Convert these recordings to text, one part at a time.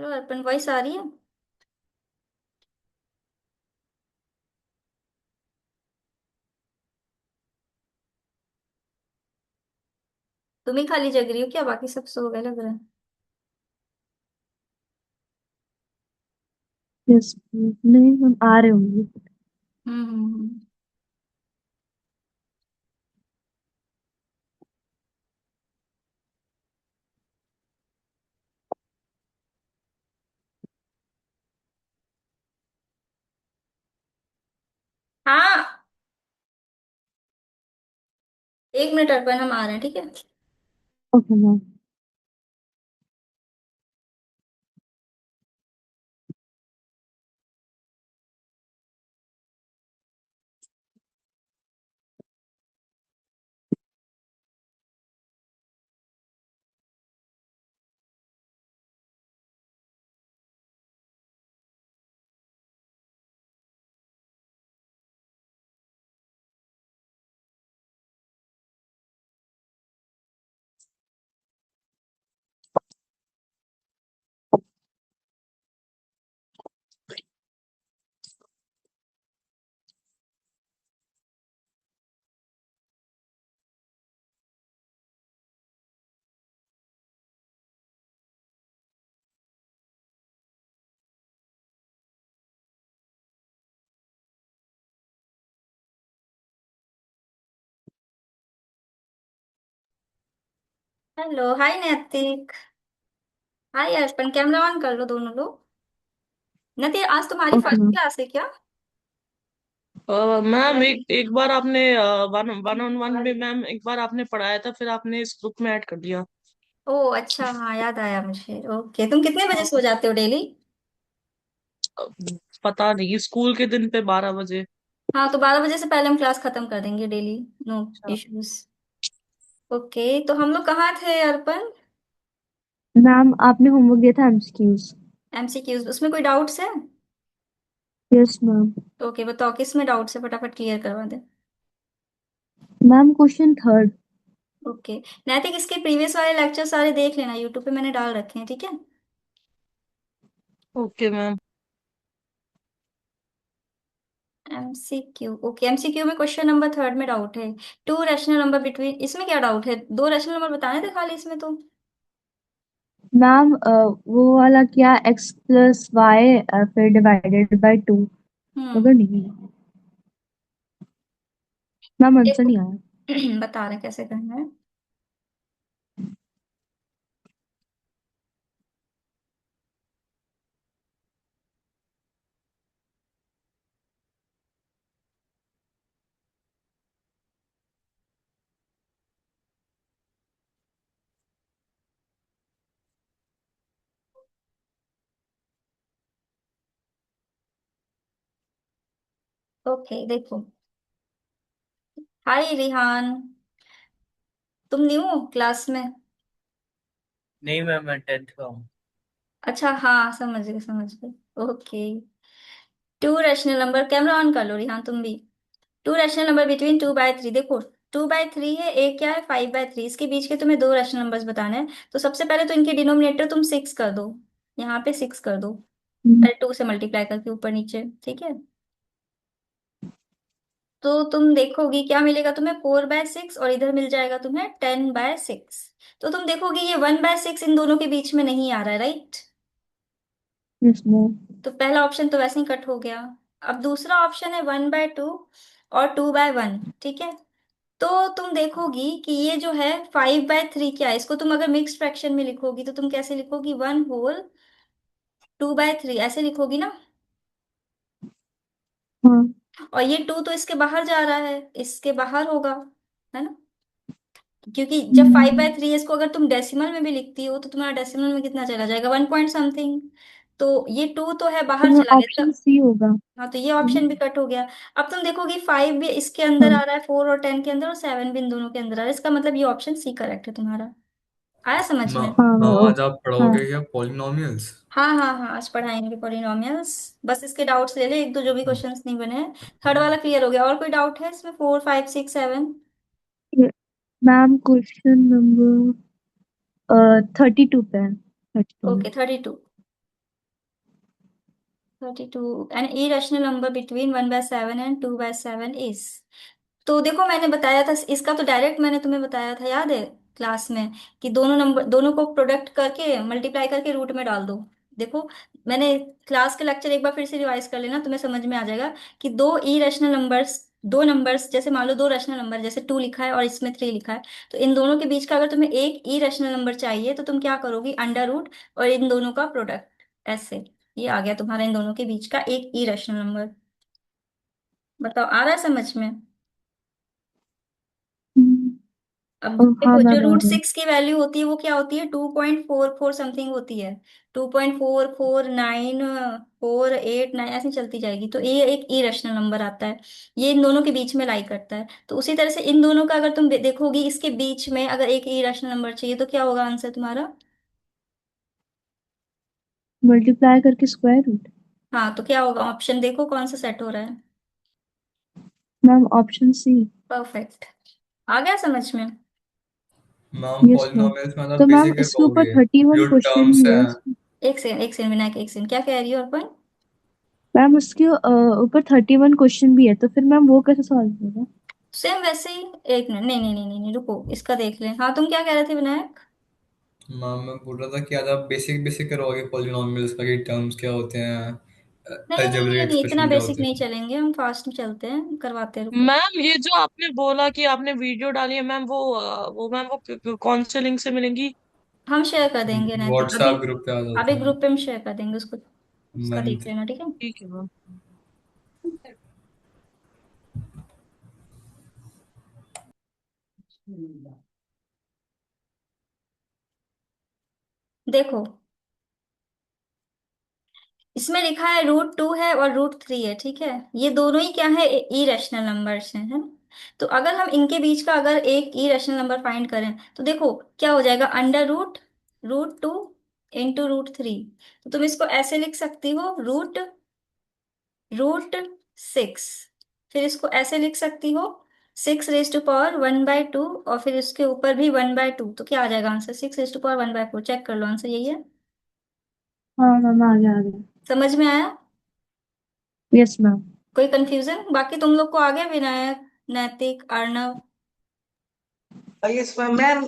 Hello अर्पण, voice आ रही है? तुम ही खाली जग रही हो क्या? बाकी सब सो गए लग रहा है। यस। नहीं, हम आ रहे होंगे। हम्म। हाँ, 1 मिनट अर्पण, हम आ रहे हैं, ठीक है। Okay ma'am. हेलो, हाय नैतिक। हाय अर्पण, कैमरा ऑन कर लो दोनों लोग। नैतिक, आज तुम्हारी ओके फर्स्ट मैम। क्लास है क्या? मैम एक एक बार आपने वन वन ऑन वन में मैम एक बार आपने पढ़ाया था, फिर आपने इस ग्रुप में ऐड कर दिया। ओ अच्छा, हाँ याद आया मुझे। ओके, तुम कितने बजे हाँ, सो जाते हो डेली? पता नहीं, स्कूल के दिन पे 12 बजे। हाँ, तो 12 बजे से पहले हम क्लास खत्म कर देंगे डेली। नो अच्छा। इश्यूज। ओके, तो हम लोग कहाँ थे अर्पण? मैम आपने होमवर्क दिया था एमसीक्यूज। एमसीक्यूज, उसमें कोई डाउट्स है? Yes ma'am. ओके बताओ, किस में डाउट्स है, फटाफट क्लियर करवा दे। Ma'am question third. Okay. Naitik, इसके प्रीवियस वाले लेक्चर सारे देख लेना, यूट्यूब पे मैंने डाल रखे हैं, ठीक है। Okay ma'am. MCQ, okay, MCQ में क्वेश्चन नंबर थर्ड में डाउट है। टू रैशनल नंबर बिटवीन, इसमें क्या डाउट है? दो रैशनल नंबर बताने थे खाली इसमें तो। मैम वो वाला क्या, एक्स प्लस वाई फिर डिवाइडेड बाय टू, हम्म। मगर नहीं। मैम आंसर देखो, नहीं आया। बता रहे कैसे करना है। ओके देखो। हाय रिहान, तुम न्यू हो क्लास में? नहीं मैम, मैं 10th का हूँ। अच्छा हाँ, समझ गए समझ गए। Okay. To rational number, camera on कर लो रिहान तुम भी। टू रैशनल नंबर बिटवीन 2/3, देखो। 2/3 है, एक क्या है 5/3, इसके बीच के तुम्हें दो रैशनल नंबर्स बताने हैं। तो सबसे पहले तो इनके डिनोमिनेटर तुम 6 कर दो। यहाँ पे 6 कर दो। हम्म। पहले 2 से मल्टीप्लाई करके ऊपर नीचे, ठीक है। तो तुम देखोगी क्या मिलेगा तुम्हें, 4/6, और इधर मिल जाएगा तुम्हें 10/6। तो तुम देखोगी ये 1/6 इन दोनों के बीच में नहीं आ रहा है, राइट? Yes ma'am. तो पहला ऑप्शन तो वैसे ही कट हो गया। अब दूसरा ऑप्शन है 1/2 और 2/1, ठीक है। तो तुम देखोगी कि ये जो है 5/3 क्या है, इसको तुम अगर मिक्स फ्रैक्शन में लिखोगी तो तुम कैसे लिखोगी, 1/2/3 ऐसे लिखोगी ना। हाँ। और ये 2 तो इसके बाहर जा रहा है, इसके बाहर होगा, है ना। क्योंकि जब फाइव हम्म। बाय थ्री इसको अगर तुम डेसिमल में भी लिखती हो तो तुम्हारा डेसिमल में कितना चला जाएगा, 1 पॉइंट समथिंग। तो ये 2 तो है, तो बाहर मैम चला गया ऑप्शन तो। सी होगा, हाँ, तो ये है ऑप्शन भी ना? कट हो गया। अब तुम देखोगी 5 भी इसके अंदर हाँ। आ रहा है, 4 और 10 के अंदर, और 7 भी इन दोनों के अंदर आ रहा है, इसका मतलब ये ऑप्शन सी करेक्ट है तुम्हारा। आया समझ मैम में? हाँ मैम ओ, आज आप हाँ। पढ़ाओगे क्या पॉलिनॉमियल्स? हाँ हाँ हाँ, आज पढ़ाएंगे पॉलिनॉमियल्स। बस इसके डाउट्स ले ले, एक दो जो भी क्वेश्चंस नहीं बने हैं। थर्ड वाला क्लियर हो गया, और कोई डाउट है इसमें? 4 5 6 7। मैम क्वेश्चन नंबर 32 पे है, 32 में। Okay 32। 32 an irrational number between 1/7 and 2/7 is. तो देखो मैंने बताया था इसका, तो डायरेक्ट मैंने तुम्हें बताया था, याद है क्लास में, कि दोनों नंबर, दोनों को प्रोडक्ट करके मल्टीप्लाई करके रूट में डाल दो। देखो मैंने क्लास के लेक्चर एक बार फिर से रिवाइज कर लेना, तुम्हें समझ में आ जाएगा कि दो इरेशनल नंबर्स, दो नंबर्स जैसे मान लो दो रैशनल नंबर, जैसे 2 लिखा है और इसमें 3 लिखा है, तो इन दोनों के बीच का अगर तुम्हें एक इरेशनल नंबर चाहिए तो तुम क्या करोगी, अंडर रूट और इन दोनों का प्रोडक्ट, ऐसे। ये आ गया तुम्हारा इन दोनों के बीच का एक इरेशनल नंबर। बताओ आ रहा है समझ में? हम्म, अब हाँ देखो जो मैम, आ रूट रहा है। 6 की वैल्यू होती है वो क्या होती है, 2.44 समथिंग होती है। 2.449 489 ऐसे चलती जाएगी, तो ये एक इरेशनल नंबर आता है। ये इन दोनों के बीच में लाई करता है। तो उसी तरह से इन दोनों का अगर तुम देखोगी, इसके बीच में अगर एक इरेशनल नंबर चाहिए तो क्या होगा आंसर तुम्हारा? मल्टीप्लाई करके स्क्वायर रूट। हाँ, तो क्या होगा, ऑप्शन देखो कौन सा सेट हो रहा है। Ma'am option C. परफेक्ट। आ गया समझ में? Ma'am yes ma'am. पॉलिनॉमियल्स में मतलब तो मैम कैसे इसके ऊपर करवाओगे? 31 जो क्वेश्चन टर्म्स भी है हैं। इसमें। एक सेकंड विनायक, एक सेकंड, क्या कह रही हो अपन? मैम उसके ऊपर 31 क्वेश्चन भी है, तो फिर मैम वो कैसे सॉल्व होगा? सेम वैसे ही। एक मिनट, नहीं नहीं नहीं नहीं नहीं, रुको इसका देख लें। हाँ तुम क्या कह रहे थे विनायक? मैम मैं बोल रहा था कि आज आप बेसिक बेसिक करवाओगे पॉलिनॉमियल्स का, कि टर्म्स क्या होते हैं, नहीं नहीं अलजेब्रिक नहीं नहीं, इतना एक्सप्रेशन क्या बेसिक होते नहीं हैं। चलेंगे हम, फास्ट में चलते हैं, करवाते हैं, रुको। मैम ये जो आपने बोला कि आपने वीडियो डाली है मैम, वो मैम वो कौन से लिंक से मिलेंगी? हम शेयर कर देंगे नैतिक अभी। व्हाट्सएप ग्रुप पे आ अभी जाते हैं। ग्रुप पे हम शेयर कर देंगे उसको, उसका देख मंथ। लेना, ठीक है। ठीक है मैम। देखो इसमें लिखा है रूट 2 है और रूट 3 है, ठीक है। ये दोनों ही क्या है, इरेशनल नंबर्स हैं, है ना। तो अगर हम इनके बीच का अगर एक इरेशनल नंबर फाइंड करें तो देखो क्या हो जाएगा, under root root 2 into root 3। तो तुम इसको ऐसे लिख सकती हो, रूट रूट 6। फिर इसको ऐसे लिख सकती हो, 6 रेज टू पावर 1/2, और फिर इसके ऊपर भी 1/2, तो क्या आ जाएगा answer, 6 raise to power 1/4। Check कर लो आंसर यही है। हाँ मैम, आ गया आ गया। समझ में आया? Yes ma'am. कोई कंफ्यूजन? बाकी तुम लोग को आ गया, विनायक, नैतिक, अर्णव? Yes ma'am. मैम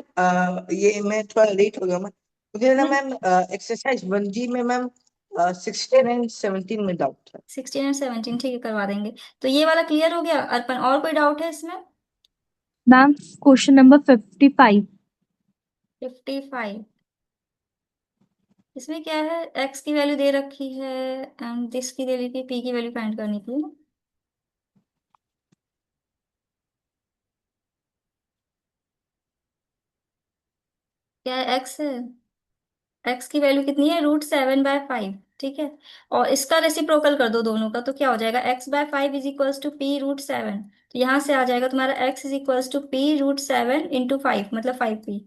ये मैं थोड़ा लेट हो गया मैम। मुझे ना नहीं, मैम एक्सरसाइज 1G में मैम 16 एंड 17 में डाउट है। 16 और 17 ठीक है, करवा देंगे। तो ये वाला क्लियर हो गया अर्पण, और कोई डाउट है इसमें? Ma'am question number 55। 55। इसमें क्या है, एक्स की वैल्यू दे रखी है एंड दिस की दे रखी है, पी की वैल्यू फाइंड करनी थी ना। क्या है, एक्स है। एक्स की वैल्यू कितनी है, रूट 7/5, ठीक है। और इसका रेसिप्रोकल कर दो दोनों का, तो क्या हो जाएगा, x/5 is equals to p√7। तो यहाँ से आ जाएगा तुम्हारा x is equals to p√7 × 5, मतलब 5p।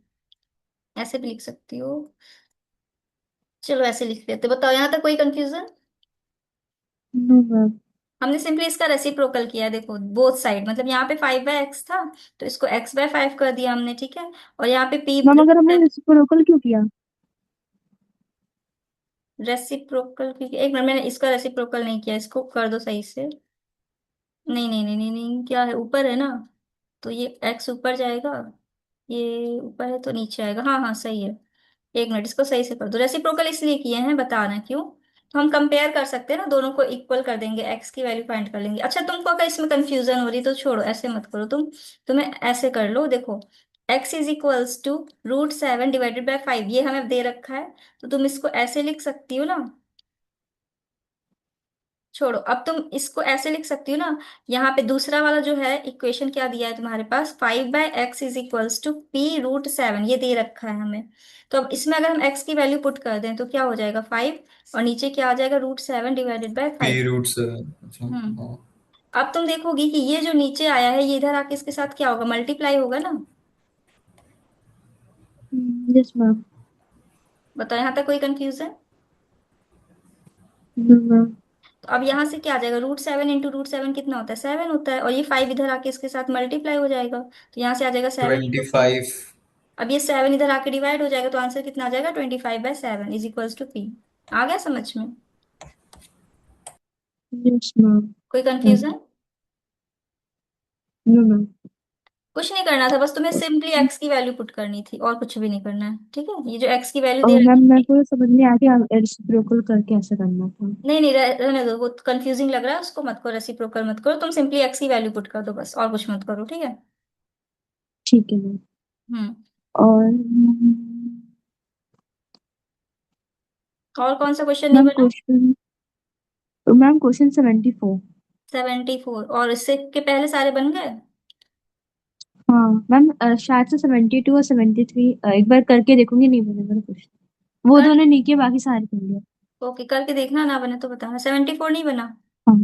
ऐसे भी लिख सकती हो। चलो ऐसे लिख लेते, बताओ यहाँ तक कोई कंफ्यूजन? No ma'am. हमने सिंपली इसका रेसिप्रोकल किया है, देखो बोथ साइड, मतलब यहाँ पे 5/x था तो इसको x/5 कर दिया हमने, ठीक है। और यहाँ पे p, मैम अगर हमने रेसिप्रोकल क्यों किया? रेसिप्रोकल, क्योंकि एक मिनट, मैंने इसका रेसिप्रोकल नहीं किया, इसको कर दो सही से। नहीं नहीं नहीं नहीं नहीं, क्या है, ऊपर है ना, तो ये x ऊपर जाएगा, ये ऊपर है तो नीचे आएगा, हाँ हाँ सही है। एक मिनट, इसको सही से कर दो, रेसिप्रोकल इसलिए किए हैं, बता रहे हैं क्यों। तो हम कंपेयर कर सकते हैं ना, दोनों को इक्वल कर देंगे, एक्स की वैल्यू फाइंड कर लेंगे। अच्छा तुमको अगर इसमें कंफ्यूजन हो रही तो छोड़ो, ऐसे मत करो तुम, तुम्हें ऐसे कर लो, देखो x is equals to root 7/5, ये हमें दे रखा है, तो तुम इसको ऐसे लिख सकती हो ना। छोड़ो, अब तुम इसको ऐसे लिख सकती हो ना, यहाँ पे दूसरा वाला जो है इक्वेशन क्या दिया है तुम्हारे पास, 5/x is equals to p√7, ये दे रखा है हमें। तो अब इसमें अगर हम x की वैल्यू पुट कर दें तो क्या हो जाएगा, 5, और नीचे क्या आ जाएगा, रूट 7/5। पी रूट से। अच्छा। हम्म। हाँ। अब तुम देखोगी कि ये जो नीचे आया है ये इधर आके इसके साथ क्या होगा, मल्टीप्लाई होगा ना। Yes ma'am. बताओ यहाँ तक कोई कंफ्यूजन? No ma'am. तो अब यहाँ से क्या आ जाएगा, रूट 7 × रूट 7 कितना होता है, 7 होता है, और ये 5 इधर आके इसके साथ मल्टीप्लाई हो जाएगा, तो यहाँ से आ जाएगा 7 × 5। 25। अब ये 7 इधर आके डिवाइड हो जाएगा, तो आंसर कितना आ जाएगा, 25/7 इज इक्वल्स टू p। आ गया समझ में? Yes ma'am. कोई कंफ्यूजन? No ma'am. कुछ नहीं करना था, बस तुम्हें सिंपली एक्स की वैल्यू पुट करनी थी और कुछ भी नहीं करना है, ठीक है? ये जो एक्स की वैल्यू दे और मैम रखी मेरे है, को समझ नहीं आया कि रेसिप्रोकल करके ऐसे करना था। नहीं नहीं, रहने दो, वो कंफ्यूजिंग लग रहा है, उसको मत करो, रेसिप्रोकल मत करो, तुम सिंपली एक्स की वैल्यू पुट कर दो बस, और कुछ मत करो, ठीक है? ठीक है मैम। हम्म। और और कौन सा क्वेश्चन नहीं मैम बना? Question, ma'am question 74। 74, और इससे के पहले सारे बन गए? हाँ मैम, शायद से 72 और 73 एक बार करके देखूंगी, नहीं बने मेरा क्वेश्चन। वो कर, दोनों नहीं किए, बाकी सारे कर लिया। ओके, करके देखना, ना बने तो बताना। 74 नहीं बना? हाँ।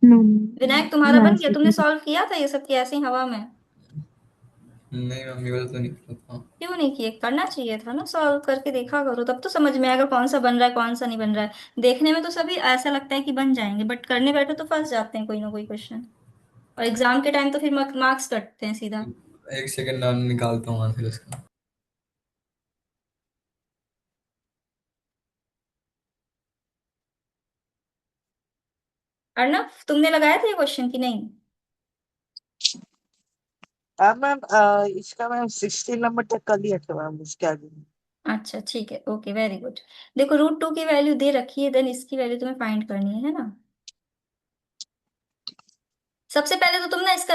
नो। विनायक तुम्हारा मैं बन गया? ऐसे तुमने ही- सॉल्व किया था ये सब की ऐसे ही हवा में? नहीं मम्मी वाला तो नहीं पता था। क्यों नहीं किए? करना चाहिए था ना, सॉल्व करके देखा करो, तब तो समझ में आएगा कौन सा बन रहा है कौन सा नहीं बन रहा है। देखने में तो सभी ऐसा लगता है कि बन जाएंगे, बट करने बैठो तो फंस जाते हैं कोई ना कोई क्वेश्चन, और एग्जाम के टाइम तो फिर मार्क्स कटते हैं सीधा। एक सेकंड नाम निकालता हूँ आंसर इसका। अर्नव, तुमने लगाया था ये क्वेश्चन कि नहीं? मैम इसका मैम 16 नंबर तक कर लिया था मैम, उसके आगे। अच्छा ठीक है, ओके, वेरी गुड। देखो, √2 की वैल्यू दे रखी है, देन इसकी वैल्यू तुम्हें फाइंड करनी है ना? सबसे पहले तो तुम ना इसका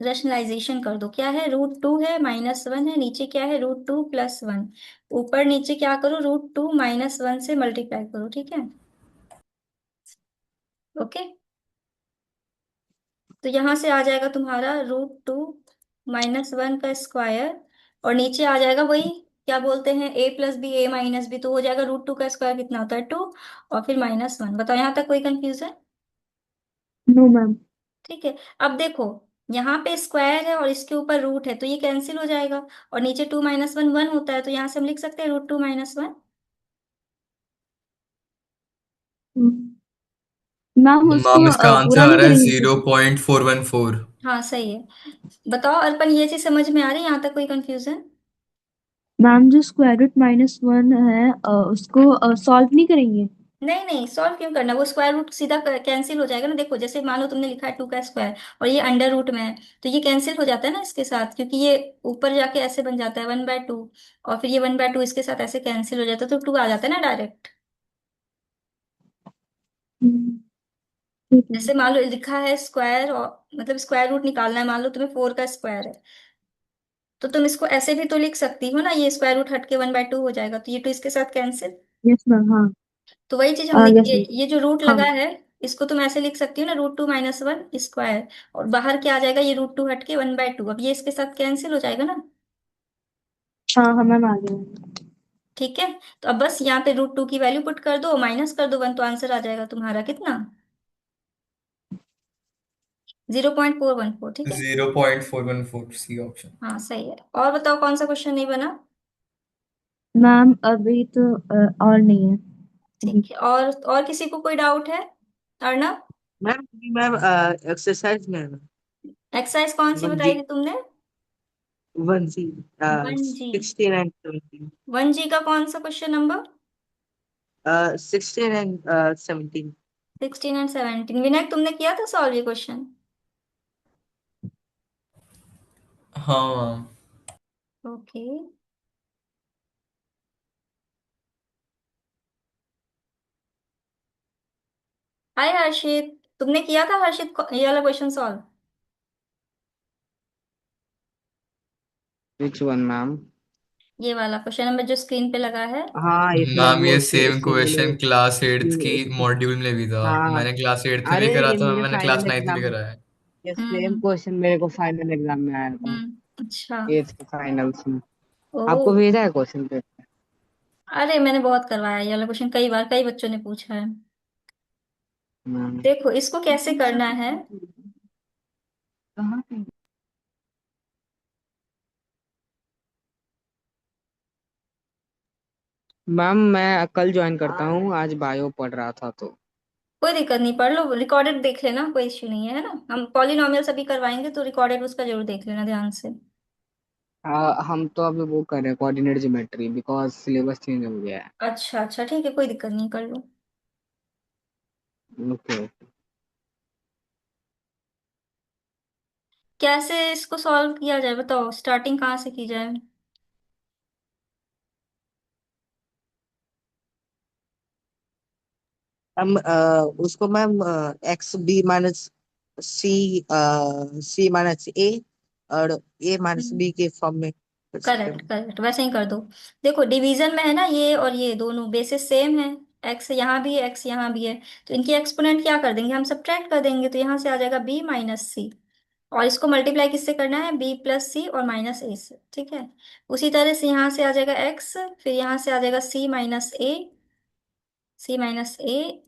रैशनलाइजेशन कर दो। क्या है? √2 है, -1 है, नीचे क्या है? √2 + 1। ऊपर नीचे क्या करो? √2 - 1 से मल्टीप्लाई करो, ठीक है? ओके, तो यहां से आ जाएगा तुम्हारा √2 - 1 का स्क्वायर, और नीचे आ जाएगा वही, क्या बोलते हैं, a + b, a - b, तो हो जाएगा √2 का स्क्वायर कितना होता है? 2, और फिर -1। बताओ, यहाँ तक कोई कंफ्यूजन? No ma'am. ठीक है। अब देखो, यहाँ पे स्क्वायर है और इसके ऊपर रूट है, तो ये कैंसिल हो जाएगा, और नीचे 2 - 1 1 होता है, तो यहाँ से हम लिख सकते हैं √2 - 1। मैम उसको मैम इसका आंसर पूरा आ नहीं रहा है करेंगे क्या? 0.414। हाँ सही है। बताओ अर्पण, ये चीज समझ में आ रही है? यहाँ तक कोई कंफ्यूजन? मैम जो स्क्वायर रूट -1 है, उसको सॉल्व नहीं करेंगे? नहीं नहीं, सॉल्व क्यों करना? वो स्क्वायर रूट सीधा कैंसिल हो जाएगा ना। देखो, जैसे मान लो तुमने लिखा है 2 का स्क्वायर, और ये अंडर रूट में है, तो ये कैंसिल हो जाता है ना इसके साथ, क्योंकि ये ऊपर जाके ऐसे बन जाता है 1/2, और फिर ये 1/2 इसके साथ ऐसे कैंसिल हो जाता है, तो 2 आ जाता है ना डायरेक्ट। हम्म, ठीक है। जैसे मान लो लिखा है स्क्वायर, और मतलब स्क्वायर रूट निकालना है, मान लो तुम्हें 4 का स्क्वायर है, तो तुम इसको ऐसे भी तो लिख सकती हो ना, ये स्क्वायर रूट हट के 1/2 हो जाएगा, तो ये 2 इसके साथ कैंसिल। Yes ma'am. हाँ। तो वही चीज हमने, यस मैम। ये जो रूट हाँ। लगा है, इसको तुम ऐसे लिख सकती हो ना, √2 - 1 स्क्वायर, और बाहर क्या आ जाएगा? ये √2 हट के 1/2, अब ये इसके साथ कैंसिल हो जाएगा ना। हाँ हाँ मैम, आ गया। ठीक है, तो अब बस यहाँ पे √2 की वैल्यू पुट कर दो, माइनस कर दो 1, तो आंसर आ जाएगा तुम्हारा कितना? 0.414, ठीक है? 0.414 सी ऑप्शन। हाँ सही है। और बताओ कौन सा क्वेश्चन नहीं बना? मैम अभी तो और नहीं है अभी। ठीक है, और किसी को कोई डाउट है? अर्णव, मैम मैम एक्सरसाइज में है ना, एक्सरसाइज कौन सी 1G, बताई थी तुमने? 1G, 1G? 16 एंड 17, 1G का कौन सा क्वेश्चन नंबर? 16 एंड 17। 16 और 17। विनायक, तुमने किया था सॉल्व ये क्वेश्चन? हाँ मैम। ओके। हाय हर्षित, तुमने किया था हर्षित ये वाला question solve? Which one, ma'am? ये वाला क्वेश्चन नंबर जो स्क्रीन पे लगा है? हाँ इसमें मैम वो ये same similar. Question class 8th की मॉड्यूल में भी था। हाँ। मैंने क्लास 8th में भी अरे करा ये था, मुझे मैंने क्लास फाइनल 9th में भी एग्जाम, करा है। ये सेम हम्म। क्वेश्चन मेरे को फाइनल एग्जाम में आया था। अच्छा। एट्थ के फाइनल्स में। ओ, आपको भेजा है क्वेश्चन पेपर? अरे मैंने बहुत करवाया है ये वाला क्वेश्चन, कई बार कई बच्चों ने पूछा है। हाँ। देखो, इसको कैसे करना है। कहाँ पे? मैम मैं कल ज्वाइन करता हूँ, आज बायो पढ़ रहा था तो। कोई दिक्कत नहीं, पढ़ लो, रिकॉर्डेड देख लेना, कोई इश्यू नहीं है ना? हम पॉलिनॉमियल सभी करवाएंगे, तो रिकॉर्डेड उसका जरूर देख लेना ध्यान से। हम तो अभी वो कर रहे हैं coordinate geometry, because syllabus change हो गया है। अच्छा अच्छा, ठीक है, कोई दिक्कत नहीं, कर लो। ओके। कैसे इसको सॉल्व किया जाए बताओ, स्टार्टिंग कहाँ से की जाए? हम उसको मैम एक्स बी माइनस सी सी माइनस ए और ए माइनस बी के फॉर्म में कर सकते करेक्ट हैं। करेक्ट, वैसे ही कर दो। देखो डिवीजन में है ना, ये और ये दोनों बेसिस सेम है। एक्स यहाँ भी है, एक्स यहाँ भी है। तो इनकी एक्सपोनेंट क्या कर देंगे, हम सब्ट्रैक्ट कर देंगे, तो यहाँ से आ जाएगा बी माइनस सी। और इसको मल्टीप्लाई किससे करना है, बी प्लस सी और माइनस ए से, ठीक है। उसी तरह से यहाँ से आ जाएगा एक्स, फिर यहाँ से आ जाएगा सी माइनस ए, सी माइनस ए,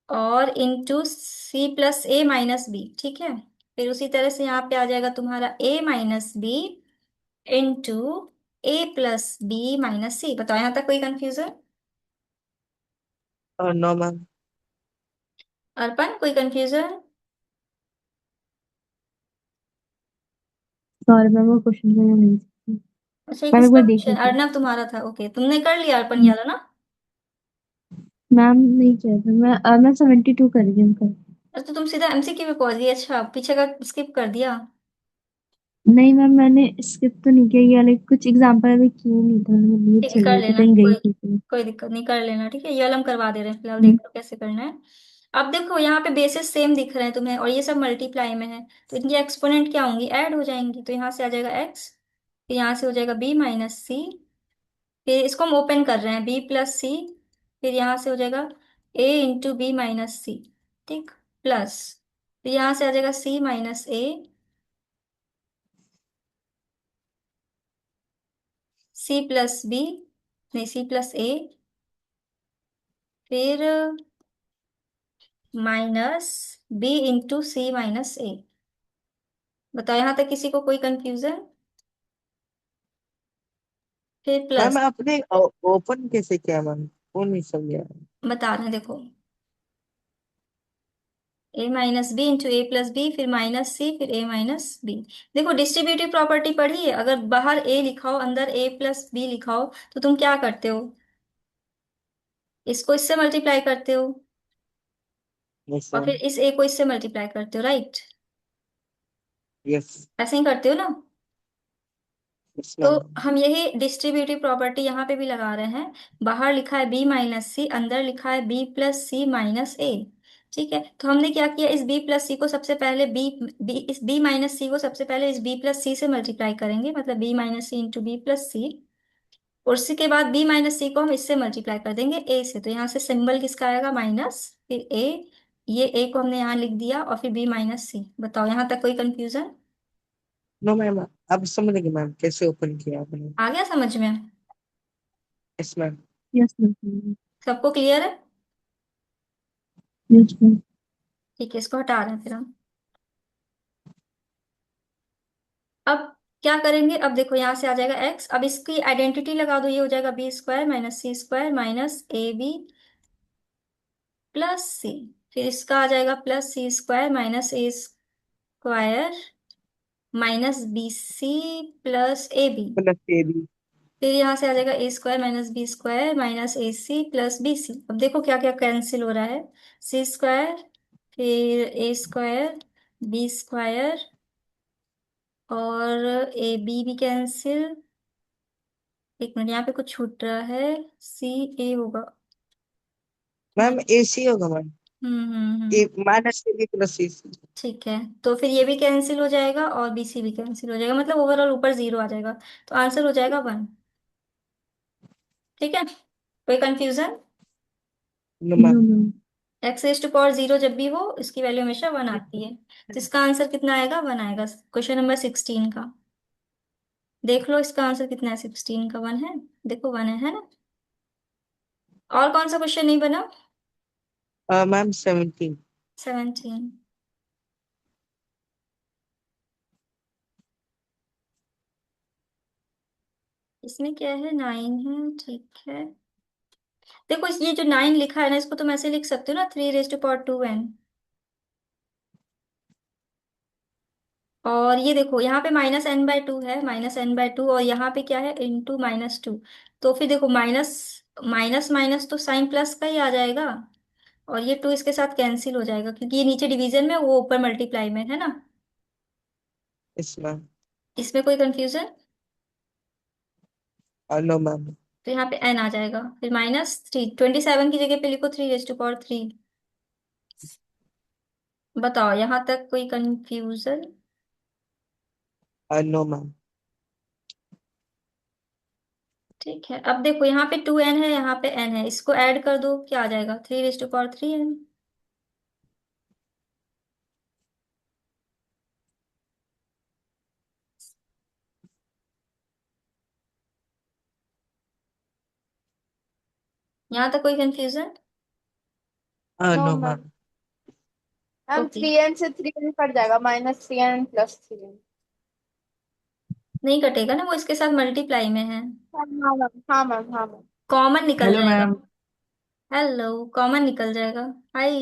और इंटू सी प्लस ए माइनस बी, ठीक है। फिर उसी तरह से यहाँ पे आ जाएगा तुम्हारा ए माइनस बी इंटू ए प्लस बी माइनस सी। बताओ यहाँ तक कोई कंफ्यूजन? और नो मैम। अर्पण, कोई कंफ्यूजन? सॉरी मैम, वो क्वेश्चन मैंने नहीं सीखी। अच्छा, ये मैम एक किसका बार देख क्वेश्चन, लेती हूँ। अर्नब तुम्हारा था? ओके, तुमने कर लिया, अर्पण ये वाला ना। मैम नहीं किया था मैं 72 कर रही हूँ कल। अच्छा, तो तुम सीधा एमसीक्यू पे पहुंच गई, अच्छा पीछे का स्किप कर दिया। नहीं मैम, मैंने स्किप तो नहीं किया, ये लाइक कुछ एग्जाम्पल अभी किए नहीं था, मैं लीव ठीक है, चल कर रही थी, लेना, कहीं गई कोई थी तो। कोई दिक्कत नहीं, कर लेना, ठीक है। ये वाला हम करवा दे रहे हैं फिलहाल, हम्म, देख लो कैसे करना है। अब देखो यहाँ पे बेसिस सेम दिख रहे हैं तुम्हें, और ये सब मल्टीप्लाई में है, तो इनकी एक्सपोनेंट क्या होंगी, ऐड हो जाएंगी। तो यहाँ से आ जाएगा एक्स, फिर यहाँ से हो जाएगा बी माइनस सी, फिर इसको हम ओपन कर रहे हैं, बी प्लस सी, फिर यहाँ से हो जाएगा ए इंटू बी माइनस सी, ठीक, प्लस, फिर यहाँ से आ जाएगा सी minus A, C plus B, नहीं सी प्लस ए, फिर माइनस बी इंटू सी माइनस ए। बताओ यहाँ तक किसी को कोई कंफ्यूजन? फिर मैम प्लस, आपने ओपन कैसे किया मैम, वो नहीं समझा। बता रहे हैं देखो, ए माइनस बी इंटू ए प्लस बी, फिर माइनस सी, फिर ए माइनस बी। देखो डिस्ट्रीब्यूटिव प्रॉपर्टी पढ़ी है, अगर बाहर ए लिखाओ अंदर ए प्लस बी लिखाओ, तो तुम क्या करते हो, इसको इससे मल्टीप्लाई करते हो, यस और मैम। फिर इस ए को इससे मल्टीप्लाई करते हो, राइट? यस। ऐसे ही करते हो ना। यस तो मैम। हम यही डिस्ट्रीब्यूटिव प्रॉपर्टी यहाँ पे भी लगा रहे हैं। बाहर लिखा है बी माइनस सी, अंदर लिखा है बी प्लस सी माइनस ए, ठीक है। तो हमने क्या किया, इस बी प्लस सी को सबसे पहले इस बी माइनस सी को सबसे पहले इस बी प्लस सी से मल्टीप्लाई करेंगे, मतलब बी माइनस सी इंटू बी प्लस सी। और उसी के बाद बी माइनस सी को हम इससे मल्टीप्लाई कर देंगे ए से, तो यहाँ से सिंबल किसका आएगा, माइनस, फिर ए, ये ए को हमने यहाँ लिख दिया, और फिर बी माइनस सी। बताओ यहाँ तक कोई कंफ्यूजन? नो मैम, अब समझ गए मैम कैसे ओपन किया आपने। आ गया समझ में? Yes ma'am. Yes ma'am. सबको क्लियर है? Yes ma'am. ठीक है, इसको हटा रहे हैं फिर हम। अब क्या करेंगे, अब देखो यहाँ से आ जाएगा एक्स, अब इसकी आइडेंटिटी लगा दो, ये हो जाएगा B square minus C square minus A B plus C. फिर इसका आ जाएगा plus C square minus A square minus B C plus A B. Plus A B. फिर यहाँ से आ जाएगा A square minus B square minus A C plus B C. अब देखो क्या क्या कैंसिल हो रहा है, सी स्क्वायर, फिर ए स्क्वायर, बी स्क्वायर, और ए बी भी कैंसिल। एक मिनट, यहाँ पे कुछ छूट रहा है, सी ए होगा। मैम ए सी होगा ma'am. A hmm. Minus A B plus C. ठीक है, तो फिर ये भी कैंसिल हो जाएगा और बी सी भी कैंसिल हो जाएगा, मतलब ओवरऑल ऊपर जीरो आ जाएगा। तो आंसर हो जाएगा वन, ठीक है। कोई confusion? No no ma'am. Ma'am. X raise to power zero जब भी हो, इसकी वैल्यू हमेशा वन आती है। तो इसका आंसर कितना आएगा, वन आएगा। क्वेश्चन नंबर 16 का देख लो, इसका आंसर कितना है, 16 का वन है। देखो वन है ना। और कौन सा क्वेश्चन नहीं बना? मैम 17। 17। इसमें क्या है, 9 है, ठीक है। देखो ये जो 9 लिखा है ना, इसको तुम ऐसे लिख सकते हो ना, 3 रेज टू पावर 2n। और ये देखो यहाँ पे -n/2 है, -n/2, और यहाँ पे क्या है, × -2। तो फिर देखो माइनस माइनस माइनस तो साइन प्लस का ही आ जाएगा, और ये 2 इसके साथ कैंसिल हो जाएगा क्योंकि ये नीचे डिवीजन में, वो ऊपर मल्टीप्लाई में है ना। Yes ma'am. इसमें कोई कंफ्यूजन? No ma'am. तो यहाँ पे n आ जाएगा, फिर -3, 27 की जगह पे लिखो 3 3। बताओ यहाँ तक कोई कंफ्यूजन? No ma'am. ठीक है, अब देखो यहाँ पे 2n है, यहाँ पे n है, इसको ऐड कर दो, क्या आ जाएगा? 3 3n। यहाँ तक कोई confusion? No no ma'am. Ma'am. Ma'am okay, 3n से 3n कट जाएगा, -3n + 3n। नहीं कटेगा ना, वो इसके साथ मल्टीप्लाई में है। हाँ मैम, हाँ मैम, हाँ मैम। कॉमन निकल हेलो जाएगा। मैम। हेलो, कॉमन निकल जाएगा। हाय,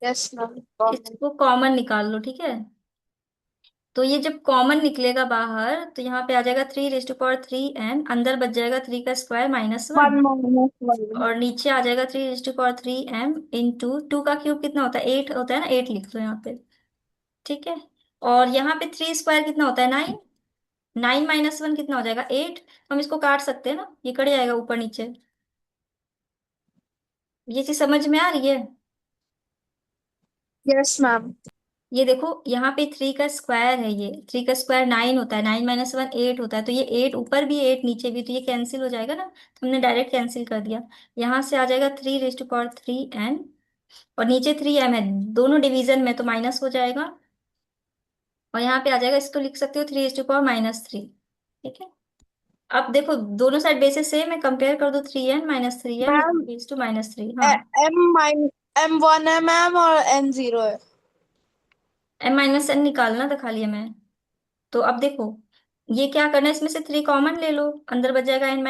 यस मैम। इसको कॉमन निकाल लो, ठीक है। तो ये जब कॉमन निकलेगा बाहर तो यहाँ पे आ जाएगा 3 3n, अंदर बच जाएगा 3 का स्क्वायर -1, 1 - 1। और नीचे आ जाएगा 3 3m इंटू 2 का क्यूब कितना होता है? 8 होता है ना, 8 लिख दो यहाँ पे। ठीक है, और यहाँ पे 3 स्क्वायर कितना होता है? 9। 9 -1 कितना हो जाएगा? 8। हम इसको काट सकते हैं ना, ये कट जाएगा ऊपर नीचे। ये चीज समझ में आ रही है? Yes ma'am. ये देखो यहाँ पे 3 का स्क्वायर है, ये 3 का स्क्वायर 9 होता है, 9 -1 8 होता है, तो ये 8 ऊपर भी 8 नीचे भी, तो ये कैंसिल हो जाएगा ना, तो हमने डायरेक्ट कैंसिल कर दिया। यहाँ से आ जाएगा 3 3n, और नीचे 3m है, दोनों डिवीजन में तो माइनस हो जाएगा, और यहाँ पे आ जाएगा, इसको लिख सकते हो 3 - 3। ठीक है, अब देखो दोनों साइड बेसिस सेम है, कंपेयर कर दो, 3n - 3m मैम -3। हाँ, M1 है मैम, और N0 है। m - n निकालना था खाली हमें। तो अब देखो, ये क्या करना है, इसमें से 3 कॉमन ले लो, अंदर बच जाएगा n - m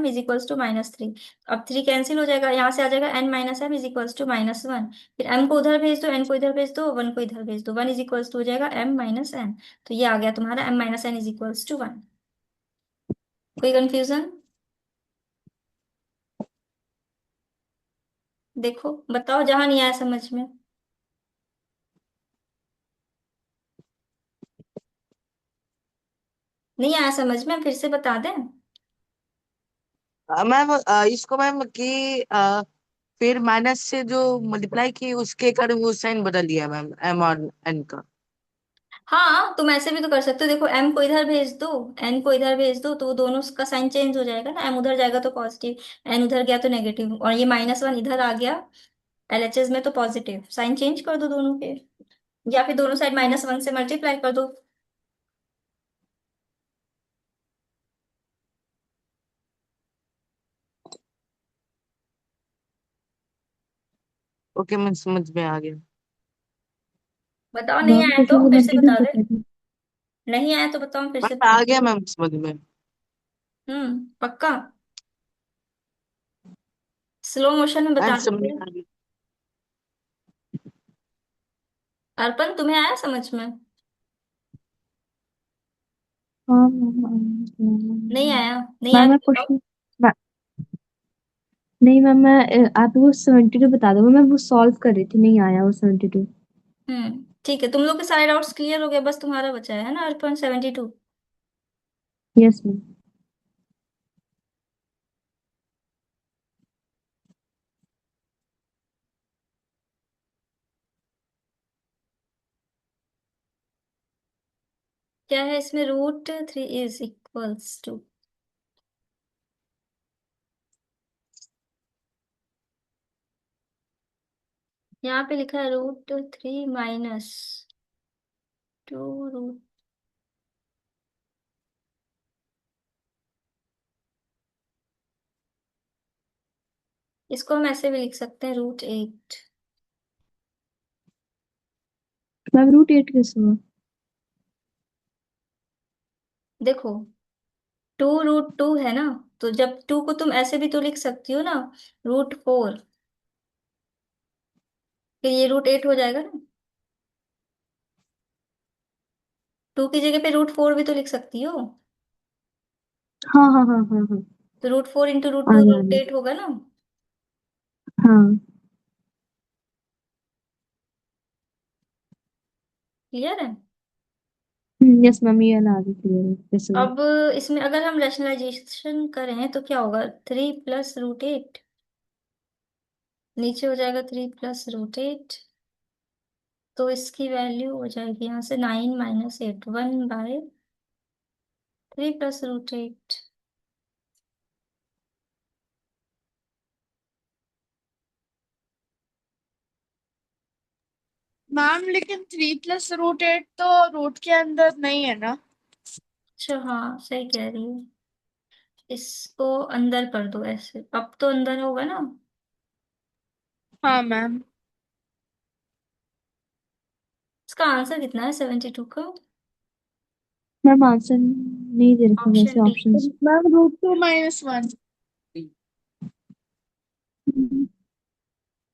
= -3। अब 3 कैंसिल हो जाएगा, यहाँ से आ जाएगा n - m = -1। फिर m को उधर भेज दो, n को इधर भेज दो, 1 को इधर भेज दो, 1 हो जाएगा m - n। तो ये आ गया तुम्हारा m - n = 1। कोई कंफ्यूजन? देखो बताओ, जहां नहीं आया समझ में। नहीं आया समझ में, फिर से बता दें? मैम इसको मैम कि फिर माइनस से जो मल्टीप्लाई की उसके कारण वो साइन बदल दिया मैम, एम और एन का। हाँ, तुम ऐसे भी तो कर सकते हो, देखो m को इधर भेज दो, n को इधर भेज दो, तो वो दोनों का साइन चेंज हो जाएगा ना, m उधर जाएगा तो पॉजिटिव, n उधर गया तो नेगेटिव, और ये -1 इधर आ गया LHS में तो पॉजिटिव, साइन चेंज कर दो दोनों के, या फिर दोनों साइड -1 से मल्टीप्लाई कर दो। ओके मैम, समझ में आ गया। बताओ, नहीं मैम आया क्वेश्चन तो फिर नंबर से 2 बता दे। बता दो। नहीं आया तो बताओ, फिर से मैम आ बता। गया मैम समझ में। पक्का? स्लो मोशन में मैम बता समझ दीजिए। में आ गया। अर्पण, तुम्हें आया समझ में? हाँ मैम। नहीं आया? नहीं आया मैम तो मैं बताओ। क्वेश्चन, नहीं मैम मैं आप वो 72 बता दो, मैं वो सॉल्व कर रही थी, नहीं आया वो 72। ठीक है, तुम लोग के सारे डाउट्स क्लियर हो गए, बस तुम्हारा बचा है ना अर्पण, 72। Yes ma'am. क्या है इसमें? √3 = यहाँ पे लिखा है √3 -2 इसको हम ऐसे भी लिख सकते हैं √8। मैम √8 कैसे हुआ? देखो, 2 √2 है ना, तो जब 2 को तुम ऐसे भी तो लिख सकती हो ना, √4, फिर ये √8 हो जाएगा ना। 2 की जगह पे √4 भी तो लिख सकती हो, हाँ हाँ हाँ हाँ हाँ। तो √4 × आ √2 गया आ गया। √8 होगा ना। हाँ। क्लियर है? यस मैम, ये वाला आगे क्लियर है जैसे वो। अब इसमें अगर हम रैशनलाइजेशन करें तो क्या होगा, 3 + √8, नीचे हो जाएगा 3 + √8, तो इसकी वैल्यू हो जाएगी यहाँ से 9 - 8, 1/3 + √8। मैम लेकिन 3 + √8 तो रूट के अंदर नहीं है ना। अच्छा हाँ, सही कह रही है। इसको अंदर कर दो ऐसे, अब तो अंदर होगा ना। हाँ मैम। इसका आंसर कितना है 72 का? मैम आंसर नहीं दे रखा वैसे ऑप्शन डी। ऑप्शंस। मैम √2 - 1।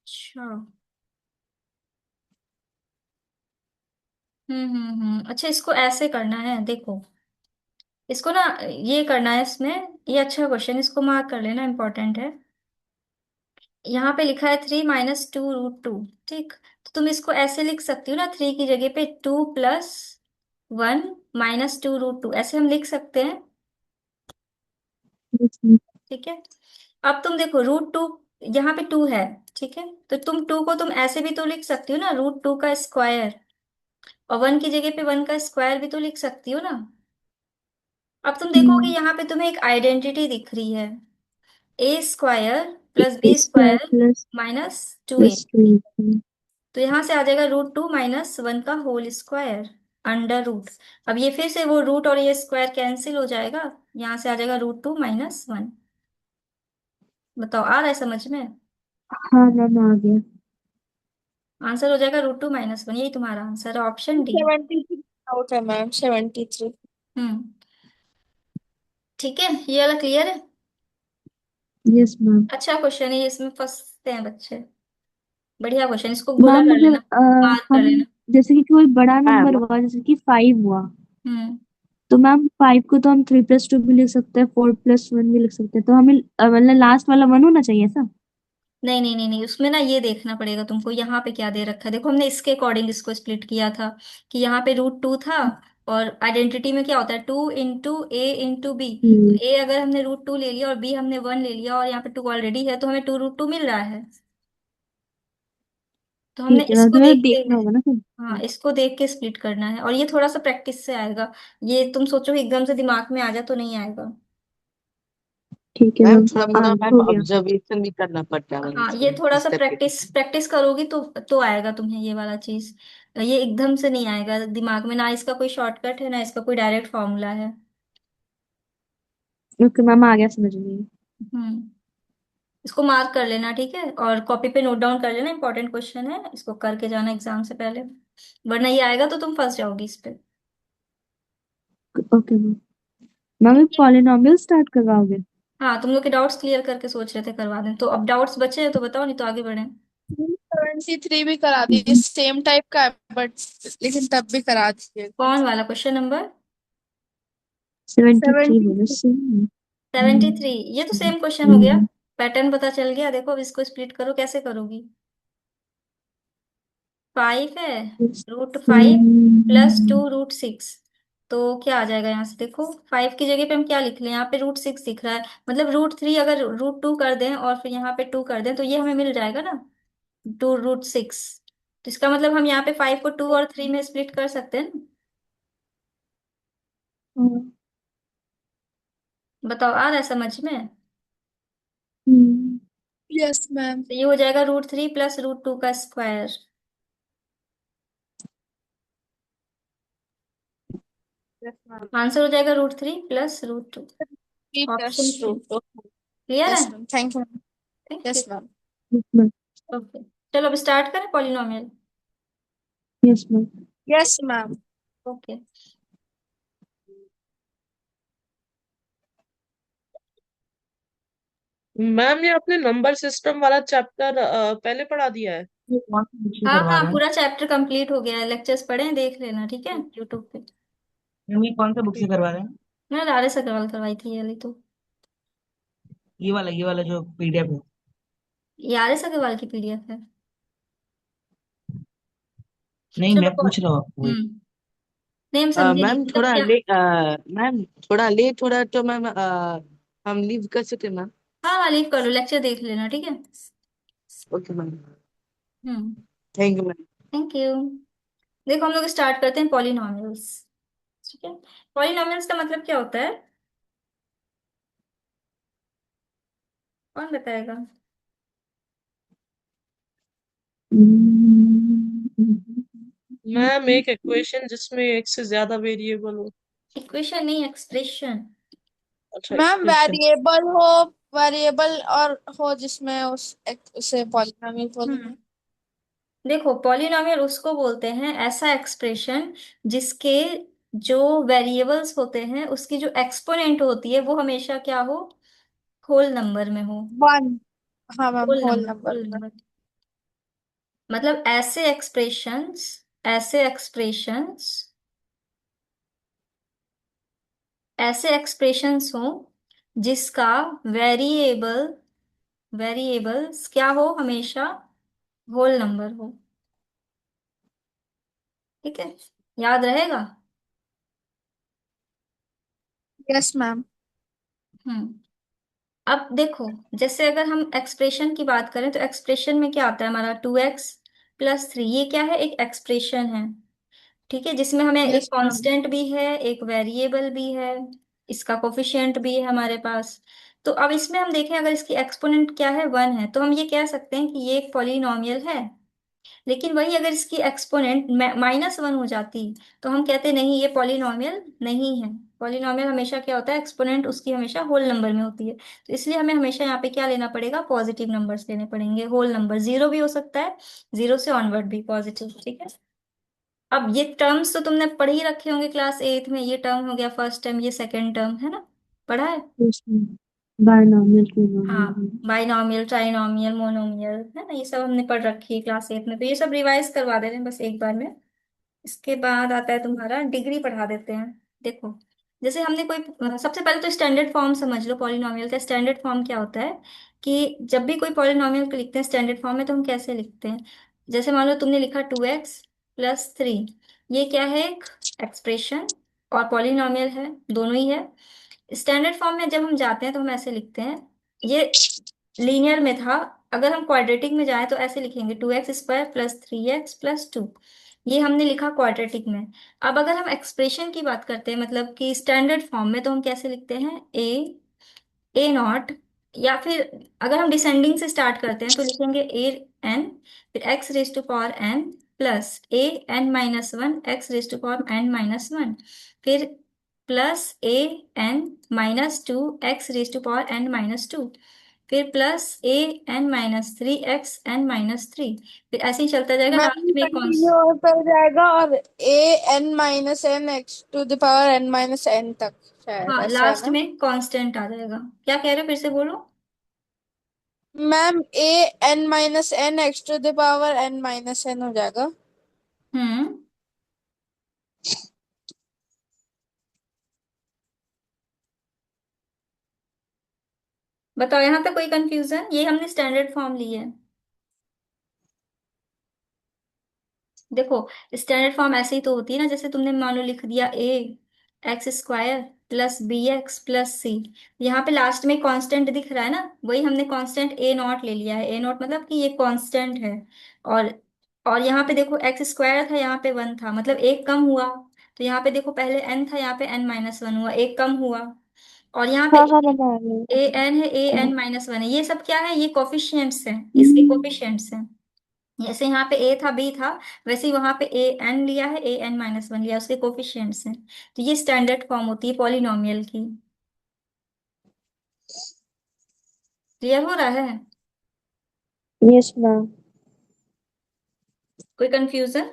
अच्छा। अच्छा, इसको ऐसे करना है, देखो। इसको ना, ये करना है इसमें। ये अच्छा क्वेश्चन, इसको मार्क कर लेना, इंपॉर्टेंट है। यहाँ पे लिखा है 3 - 2 √2। ठीक, तो तुम इसको ऐसे लिख सकती हो ना, 3 की जगह पे 2 + 1 -2 √2, ऐसे हम लिख सकते हैं। ठीक है। अब तुम देखो, √2, यहाँ पे 2 है। ठीक है, तो तुम 2 को तुम ऐसे भी तो लिख सकती हो ना, √2 का स्क्वायर। और 1 की जगह पे 1 का स्क्वायर भी तो लिख सकती हो ना। अब तुम देखोगे यहाँ पे तुम्हें एक आइडेंटिटी दिख रही है, A² + B² square plus -2A। Plus 2। तो यहाँ से आ जाएगा √2 - 1 का होल स्क्वायर, √। अब ये फिर से वो रूट और ये स्क्वायर कैंसिल हो जाएगा, यहाँ से आ जाएगा √2 - 1। बताओ, आ रहा है समझ में? हाँ मैम आ गया। आंसर हो जाएगा √2 - 1, यही तुम्हारा आंसर है, ऑप्शन डी। 73 आउट है मैम, 73। हम्म। ठीक है, ये वाला क्लियर है। Yes ma'am. अच्छा क्वेश्चन है ये, इसमें फंसते हैं बच्चे। बढ़िया क्वेश्चन, इसको गोला मैम कर अगर लेना, मार्क कर हम लेना। जैसे कि कोई बड़ा नंबर मैम हुआ जैसे कि 5 हुआ, हम्म। तो मैम 5 को तो हम 3 + 2 भी लिख सकते हैं, 4 + 1 भी लिख सकते हैं, तो हमें मतलब लास्ट वाला 1 होना चाहिए ऐसा। नहीं नहीं नहीं नहीं, उसमें ना ये देखना पड़ेगा तुमको, यहाँ पे क्या दे रखा है। देखो, हमने इसके अकॉर्डिंग इसको स्प्लिट किया था, कि यहाँ पे √2 था। और आइडेंटिटी में क्या होता है, 2 × A × B। तो हम्म, A अगर हमने √2 ले लिया और B हमने 1 ले लिया, और यहाँ पे 2 ऑलरेडी है, तो हमें 2 √2 मिल रहा है। तो हमने ठीक है मैम, इसको तो मेरा देख के, देखना होगा ना फिर। हाँ, इसको देख के स्प्लिट करना है, और ये थोड़ा सा प्रैक्टिस से आएगा। ये तुम सोचो कि एकदम से दिमाग में आ जाए तो नहीं आएगा। ठीक है मैम मैम। थोड़ा आ मोड़ा मैम हो गया। ऑब्जर्वेशन भी करना पड़ता है मैम हाँ, ये इसमें थोड़ा सा स्टेप पे। प्रैक्टिस प्रैक्टिस करोगी तो आएगा तुम्हें ये वाला चीज। ये एकदम से नहीं आएगा दिमाग में, ना इसका कोई शॉर्टकट है, ना इसका कोई डायरेक्ट फॉर्मूला है। ओके मैम, आ गया समझ में। हम्म। इसको मार्क कर लेना, ठीक है, और कॉपी पे नोट डाउन कर लेना, इंपॉर्टेंट क्वेश्चन है, इसको करके जाना एग्जाम से पहले। वरना ये आएगा तो तुम फंस जाओगी इस पे। Okay ma'am. मैम ये ठीक है। पॉलिनॉमियल स्टार्ट करवाओगे? हाँ, तुम लोग के डाउट्स क्लियर करके सोच रहे थे करवा दें, तो अब डाउट्स बचे हैं तो बताओ, नहीं तो आगे बढ़े। 73 भी करा दीजिए, सेम टाइप का है बट, लेकिन तब भी करा दीजिए। कौन वाला क्वेश्चन नंबर? 73 बोलो 73। सेम। 73, ये तो सेम क्वेश्चन हो गया। हम्म, पैटर्न पता चल गया, देखो अब इसको स्प्लिट करो, कैसे करोगी। 5 है, √5 +2 √6। तो क्या आ जाएगा यहाँ से, देखो 5 की जगह पे हम क्या लिख लें, यहाँ पे √6 दिख रहा है, मतलब √3 अगर √2 कर दें और फिर यहाँ पे 2 कर दें, तो ये हमें मिल जाएगा ना, 2 √6। तो इसका मतलब हम यहाँ पे 5 को 2 और 3 में स्प्लिट कर सकते हैं ना। बताओ, आ रहा है समझ में? Yes ma'am. तो ये हो जाएगा √3 + √2 का स्क्वायर। Yes ma'am. आंसर हो जाएगा √3 + √2। 3 ऑप्शन + सी √2। क्लियर है। Yes ma'am, thank you. Thank you. Yes ma'am. Okay, चलो अब स्टार्ट करें polynomial. Yes ma'am. Yes ma'am. Okay. Ma'am ये आपने नंबर सिस्टम वाला चैप्टर पहले पढ़ा दिया है? ये कौन सी बुक से हाँ करवा हाँ, रहे हैं? पूरा चैप्टर कंप्लीट हो गया है, लेक्चर्स पढ़े हैं, देख लेना, ठीक है, यूट्यूब पे। मैम ये कौन सा बुक से ठीक। करवा रहे हैं? मैंने RS अग्रवाल करवाई थी ये वाली तो। ये वाला जो पीडीएफ है। ये आर एस अग्रवाल की पीडीएफ है। नहीं, चलो मैं पूछ रहा हूँ आपको। नहीं हम समझे नहीं मैम मतलब थोड़ा क्या। ले मैम थोड़ा लेट हो रहा है तो मैम हम लीव कर सकते हैं मैम? हाँ हाँ लीव कर लो, लेक्चर देख लेना, ठीक है। Okay ma'am. Hmm. Thank you ma'am. Thank you. देखो हम लोग स्टार्ट करते हैं पॉलिनॉमियल्स। ठीक है। पॉलिनॉमियल्स का मतलब क्या होता है, कौन बताएगा। मैम एक इक्वेशन जिसमें एक से ज्यादा वेरिएबल हो। इक्वेशन नहीं, एक्सप्रेशन। अच्छा, मैम इक्वेशन। वेरिएबल और हो जिसमें उसे पॉलिनॉमियल बोलेंगे। हम्म। देखो पॉलिनॉमियल उसको बोलते हैं ऐसा एक्सप्रेशन जिसके जो वेरिएबल्स होते हैं उसकी जो एक्सपोनेंट होती है वो हमेशा क्या हो, होल नंबर में हो। वन। हाँ ma'am, whole whole number, number whole में। नंबर। मतलब ऐसे एक्सप्रेशंस हो जिसका वेरिएबल वेरिएबल्स क्या हो, हमेशा होल नंबर हो। ठीक है, याद रहेगा। Yes ma'am. हम्म। अब देखो, जैसे अगर हम एक्सप्रेशन की बात करें तो एक्सप्रेशन में क्या आता है हमारा 2x+3, ये क्या है, एक एक्सप्रेशन है। ठीक है, जिसमें हमें एक यस मैम। कांस्टेंट भी है, एक वेरिएबल भी है, इसका कोफिशिएंट भी है हमारे पास। तो अब इसमें हम देखें अगर इसकी एक्सपोनेंट क्या है, 1 है, तो हम ये कह सकते हैं कि ये एक पॉलिनॉमियल है। लेकिन वही अगर इसकी एक्सपोनेंट -1 हो जाती तो हम कहते नहीं ये पॉलिनॉमियल नहीं है। पॉलिनॉमियल हमेशा क्या होता है, एक्सपोनेंट उसकी हमेशा होल नंबर में होती है। तो इसलिए हमें हमेशा यहाँ पे क्या लेना पड़ेगा, पॉजिटिव नंबर्स लेने पड़ेंगे, होल नंबर, जीरो भी हो सकता है, जीरो से ऑनवर्ड भी पॉजिटिव। ठीक है। अब ये टर्म्स तो तुमने पढ़ ही रखे होंगे क्लास 8 में, ये टर्म हो गया फर्स्ट टर्म, ये सेकंड टर्म है ना, पढ़ा है। yes ma'am. Binomial, हाँ, trinomial. बाइनॉमियल, ट्राइनॉमियल, मोनोमियल, है ना, ये सब हमने पढ़ रखी है क्लास 8 में, तो ये सब रिवाइज करवा दे रहे हैं बस एक बार में। इसके बाद आता है तुम्हारा डिग्री, पढ़ा देते हैं। देखो, जैसे हमने कोई, सबसे पहले तो स्टैंडर्ड फॉर्म समझ लो पॉलिनॉमियल का। स्टैंडर्ड फॉर्म क्या होता है कि जब भी कोई पॉलिनॉमियल को लिखते हैं स्टैंडर्ड फॉर्म में तो हम कैसे लिखते हैं। जैसे मान लो तुमने लिखा 2x+3, ये क्या है, एक एक्सप्रेशन और पॉलिनॉमियल है, दोनों ही है। स्टैंडर्ड फॉर्म में जब हम जाते हैं तो हम ऐसे लिखते हैं, ये लीनियर में था, अगर हम क्वाड्रेटिक में जाएं तो ऐसे लिखेंगे 2x² + 3x+2। ये हमने लिखा क्वाड्रेटिक में। अब अगर हम एक्सप्रेशन की बात करते हैं मतलब कि स्टैंडर्ड फॉर्म में, तो हम कैसे लिखते हैं, A0, या फिर अगर हम डिसेंडिंग से स्टार्ट करते हैं तो लिखेंगे an, फिर x⁻n प्लस an−1 x⁻n−1, फिर प्लस an−2 x⁻n−2, फिर प्लस an−3 x n−3, फिर ऐसे ही चलता जाएगा मैम लास्ट में कॉन्स। कंटिन्यू होता जाएगा और an−n x⁻n तक, शायद हाँ, ऐसा है लास्ट ना। में कांस्टेंट आ जाएगा। क्या कह रहे हो, फिर से बोलो। मैम an−n x⁻n हो जाएगा। हम्म। बताओ यहाँ पे कोई कंफ्यूजन, ये हमने स्टैंडर्ड फॉर्म ली है। देखो, स्टैंडर्ड फॉर्म ऐसे ही तो होती है ना, जैसे तुमने मान लो लिख दिया a x² + bx + c, यहाँ पे लास्ट में कांस्टेंट दिख रहा है ना, वही हमने कांस्टेंट A0 ले लिया है। A0 मतलब कि ये कांस्टेंट है। और और यहाँ पे देखो x² था, यहाँ पे 1 था, मतलब एक कम हुआ। तो यहाँ पे देखो पहले n था, यहाँ पे n−1 हुआ, एक कम हुआ। और यहाँ पे हाँ हाँ मैम आ रही an है, है। an−1 है, ये सब क्या है, ये कोफिशिएंट्स हैं, इसके कोफिशिएंट्स हैं। जैसे यहाँ पे ए था, बी था, वैसे ही वहां पे an लिया है, an−1 लिया, उसके कोफिशिएंट्स हैं। तो ये स्टैंडर्ड फॉर्म होती है पॉलिनॉमियल की। क्लियर हो रहा है, Yes ma'am. कोई कंफ्यूजन।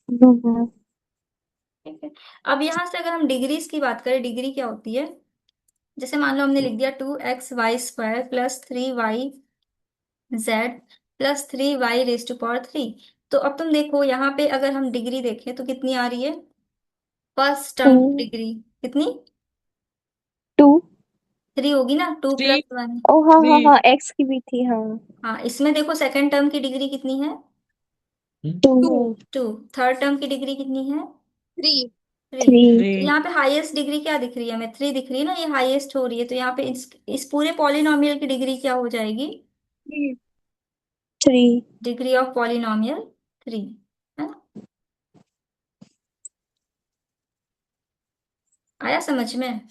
No ma'am. ठीक है। अब यहाँ से अगर हम डिग्रीज की बात करें, डिग्री क्या होती है, जैसे मान लो हमने लिख दिया 2xy² + 3yz + 3y⁻³ तो अब तुम देखो यहाँ पे अगर हम डिग्री देखें तो कितनी आ रही है, फर्स्ट टर्म की Two. डिग्री कितनी, Two. 3 होगी ना, 2 थ्री प्लस 1। ओ हाँ हाँ थ्री हाँ, एक्स की भी थी, हाँ। हाँ, इसमें देखो सेकंड टर्म की डिग्री कितनी है? 2। 2। थर्ड टर्म की डिग्री कितनी है? 3। 3। 3। थ्री तो यहाँ पे हाईएस्ट डिग्री क्या दिख रही है हमें? 3 दिख रही है ना, ये हाईएस्ट हो रही है, तो यहाँ पे इस पूरे पॉलिनोमियल की डिग्री क्या हो जाएगी? 3। डिग्री ऑफ पॉलिनोमियल 3, है ना? आया समझ में?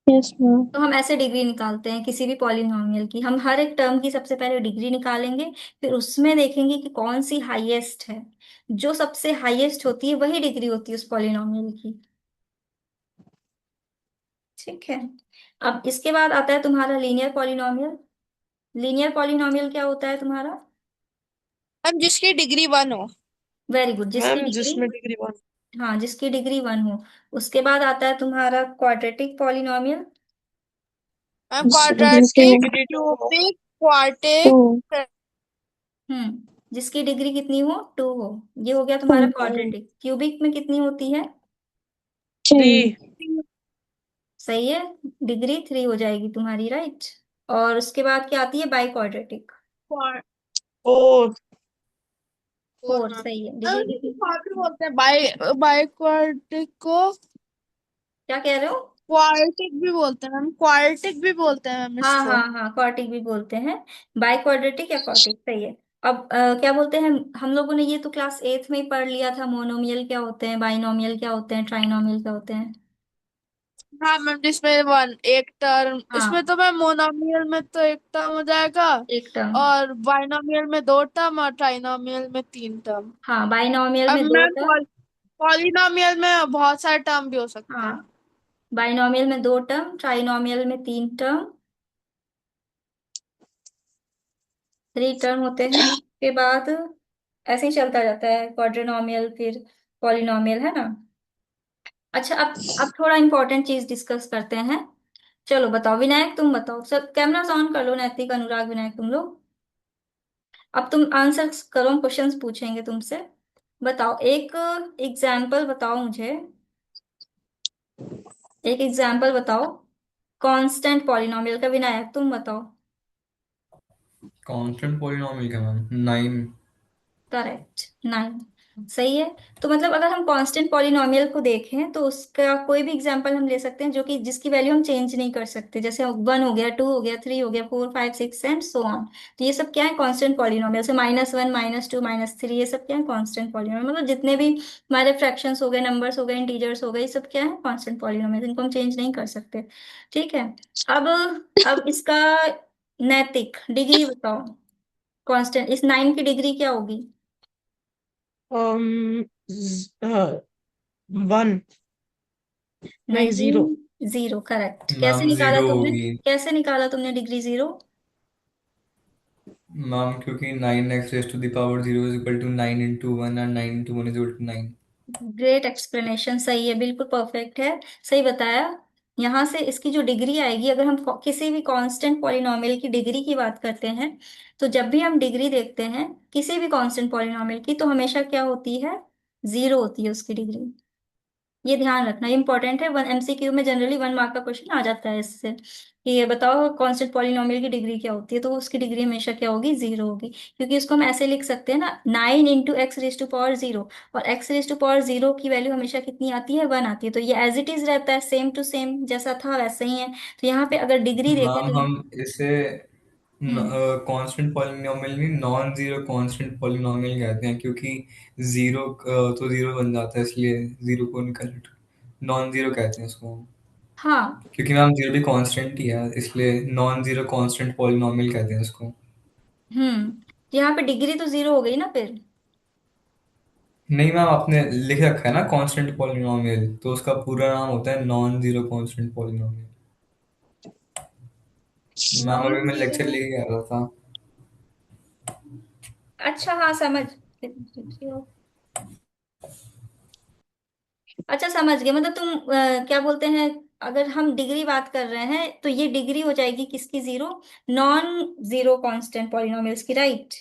Yes ma'am. तो हम ऐसे डिग्री निकालते हैं किसी भी पॉलिनोमियल की। हम हर एक टर्म की सबसे पहले डिग्री निकालेंगे, फिर उसमें देखेंगे कि कौन सी हाईएस्ट है। जो सबसे हाईएस्ट होती है वही डिग्री होती है उस पॉलिनोमियल की। ठीक है। अब इसके बाद आता है तुम्हारा लीनियर पॉलिनोमियल। लीनियर पॉलिनोमियल क्या होता है तुम्हारा? मैम जिसकी डिग्री 1 हो। वेरी गुड, जिसकी मैम डिग्री, जिसमें डिग्री 1। हाँ जिसकी डिग्री 1 हो। उसके बाद आता है तुम्हारा quadratic polynomial. Ma'am degree quadratic, 2। Degree 2 हो। क्यूबिक, 2। क्वार्टिक। जिसकी डिग्री कितनी हो? 2 हो। ये हो गया 2। तुम्हारा क्वाड्रेटिक। क्यूबिक में कितनी होती है? 3। 3 सही है, डिग्री 3 हो जाएगी तुम्हारी, राइट। और उसके बाद क्या आती है? By quadratic. 4 4 4, मैम। सही है, डिग्री मैम कितनी? वहाँ भी बोलते हैं बाई बाई क्वार्टिक को। क्या कह रहे हो? क्वार्टिक भी बोलते हैं मैम, क्वार्टिक भी बोलते हैं मैम हाँ इसको। हाँ हाँ, क्वार्टिक भी बोलते हैं। बाई क्वाड्रेटिक या क्वार्टिक, सही है। अब क्या बोलते हैं, हम लोगों ने ये तो क्लास 8th में ही पढ़ लिया था, मोनोमियल क्या होते हैं, बाइनोमियल क्या होते हैं, ट्राइनोमियल क्या होते हैं। हाँ मैम, जिसमें वन एक टर्म, इसमें हाँ, तो मैम मोनोमियल में तो एक टर्म हो जाएगा, एक टर्म। और बाइनोमियल में 2 टर्म, और ट्राइनोमियल में 3 टर्म। हाँ, बाइनोमियल अब में दो मैम टर्म। पॉलिनोमियल में बहुत सारे टर्म भी हो सकते हाँ, हैं। बाइनोमियल में 2 टर्म, ट्राइनोमियल में 3 टर्म, 3 टर्म होते हैं। के बाद ऐसे ही चलता जाता है, क्वाड्रिनोमियल, फिर पॉलिनोमियल, है ना। अच्छा, अब थोड़ा इंपॉर्टेंट चीज डिस्कस करते हैं। चलो बताओ, विनायक तुम बताओ, सब कैमरा ऑन कर लो, नैतिक, अनुराग, विनायक, तुम लोग। अब तुम आंसर करो, हम क्वेश्चंस पूछेंगे तुमसे। बताओ, एक एग्जाम्पल बताओ मुझे। एक एग्जाम्पल बताओ कांस्टेंट पॉलिनोमियल का। विनायक तुम बताओ। कांस्टेंट पॉलिनोमियल का मैम 9। करेक्ट, 9। सही है। तो मतलब अगर हम कांस्टेंट पॉलिनोमियल को देखें तो उसका कोई भी एग्जांपल हम ले सकते हैं जो कि जिसकी वैल्यू हम चेंज नहीं कर सकते, जैसे 1 हो गया, 2 हो गया, 3 हो गया, 4, 5, 6 एंड सो ऑन। तो ये सब क्या है? Constant polynomial. से -1, -2, -3, ये सब क्या है? Constant polynomial. मतलब जितने भी हमारे फ्रैक्शंस हो गए, नंबर्स हो गए, इंटीजर्स हो गए, ये सब क्या है? कांस्टेंट पॉलिनोमियल, इनको हम चेंज नहीं कर सकते। ठीक है। अब अब इसका नैतिक डिग्री बताओ। कांस्टेंट, इस 9 की डिग्री क्या होगी? 1 नहीं, नहीं, 0। 0, करेक्ट। कैसे मैम निकाला 0 तुमने? होगी। कैसे निकाला तुमने डिग्री 0? मैम क्योंकि 9x raise to the power 0 is equal to 9 into 1 and 9 into 1 is equal to 9। Great explanation, सही है, बिल्कुल परफेक्ट है। सही बताया। यहाँ से इसकी जो डिग्री आएगी, अगर हम किसी भी कांस्टेंट पॉलिनोमियल की डिग्री की बात करते हैं, तो जब भी हम डिग्री देखते हैं किसी भी कांस्टेंट पॉलिनोमियल की, तो हमेशा क्या होती है? 0 होती है उसकी डिग्री। ये ध्यान रखना, ये इंपॉर्टेंट है। 1 MCQ में जनरली 1 मार्क का क्वेश्चन आ जाता है इससे, कि ये बताओ कांस्टेंट पॉलिनोमियल की डिग्री क्या होती है, तो उसकी डिग्री हमेशा क्या होगी? 0 होगी। क्योंकि उसको हम ऐसे लिख सकते हैं ना, 9 × x⁻⁴, और x⁻⁴ की वैल्यू हमेशा कितनी आती है? 1 आती है। तो ये एज इट इज रहता है, सेम टू सेम, जैसा था वैसे ही है। तो यहाँ पे अगर डिग्री देखें मैम तो हम इसे हम्म कांस्टेंट पॉलिनोमियल नहीं, नॉन जीरो कांस्टेंट पॉलिनोमियल कहते हैं, क्योंकि जीरो तो जीरो बन जाता है, इसलिए जीरो को निकल नॉन जीरो कहते हैं इसको हम। हाँ। क्योंकि मैम जीरो भी कांस्टेंट ही है, इसलिए नॉन जीरो कांस्टेंट पॉलिनोमियल कहते हैं इसको। तो यहाँ पे डिग्री तो 0 हो गई ना फिर। नहीं मैम, आपने लिख रखा है ना कांस्टेंट पॉलिनोमियल, तो उसका पूरा नाम होता है non zero constant polynomial. Ma'am अभी नॉन मैं लेक्चर जीरो। लेके आ रहा था। अच्छा, हाँ समझ। अच्छा, समझ गए। मतलब तुम क्या बोलते हैं, अगर हम डिग्री बात कर रहे हैं तो ये डिग्री हो जाएगी किसकी? 0, नॉन जीरो कांस्टेंट पॉलिनोमियल्स की, राइट।